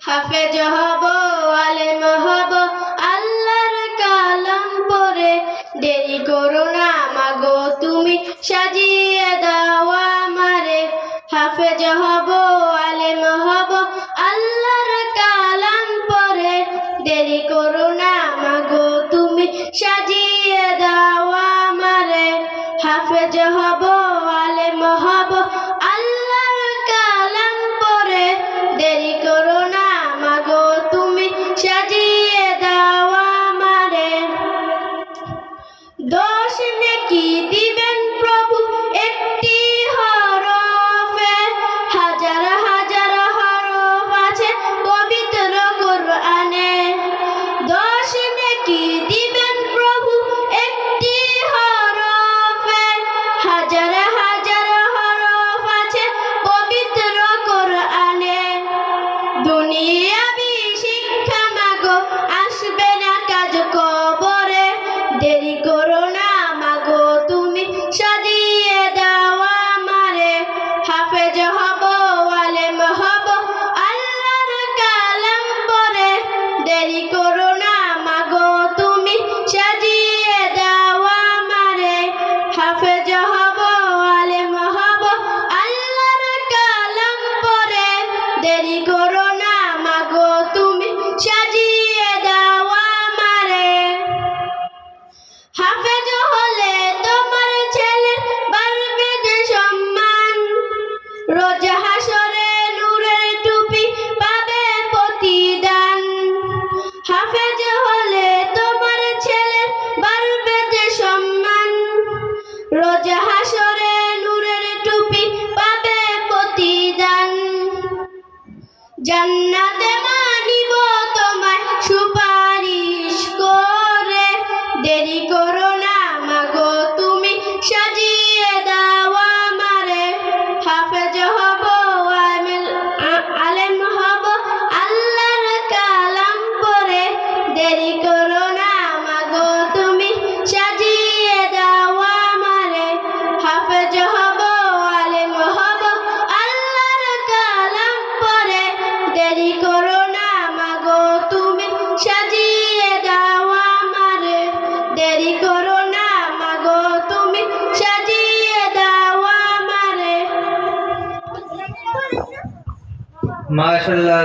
হাফেজ হব, আলেম হব, আল্লাহর কালাম পড়ে। দেরি করো না মাগো তুমি, সাজিয়ে দাও আমারে। হাফেজ হব, আলেম হব, আল্লাহর কালাম পড়ে। দেরি করো না মাগো তুমি, সাজিয়ে দাও আমারে। হাফেজ হব, আলেম হব, আল্লাহর কালাম পড়ে। দেরি করো না মাগো তুমি, সাজিয়ে দাও আমারে। দোষ নেকি দিবেন প্রভু একটি হরফে, হাজার হাজার হরফ আছে পবিত্র কোরআনে। দোষ নেকি দিবেন প্রভু একটি হরফে, হাজার হাজার হরফ আছে পবিত্র কোরআনে। দুনিয়াবি শিক্ষা মাগো আসবে না কাজ কবরে। দেরি করো না মাগো তুমি, সাজিয়ে দাও আমারে। হাফেজ হব, আলেম হব, আল্লাহর কালাম পড়ে। দেরি করো না মাগো তুমি, সাজিয়ে দাও আমারে। হাফেজ হব, আলেম হব, আল্লাহর কালাম পড়ে। দেরি করো না মাগো তুমি, সাজিয়ে দাও আমারে। হাফেজ হলে তোমার ছেলের বাড়বে যে সম্মান, রোজ হাসরে নূরের টুপি পাবে প্রতিদান। হাফেজ হলে তোমার ছেলের বাড়বে যে সম্মান, রোজ হাসরে নূরের টুপি পাবে প্রতিদান। জান্নাতে মানিব তোমায় সুপারিশ করে। দেরি করো না মাগো তুমি, সাজিয়ে দাও আমারে। হাফেজ হব, আলেম হব, আল্লাহর কালাম পড়ে। দেরি করো না মাগো তুমি, সাজিয়ে দাও আমারে। হাফেজ হব, আলেম হব, আল্লাহর কালাম পড়ে। দেরি করো না মাগো তুমি, সাজিয়ে দাও আমারে। দেরি করো না মাগো তুমি, সাজিয়ে দাও আমারে। মাশাআল্লাহ।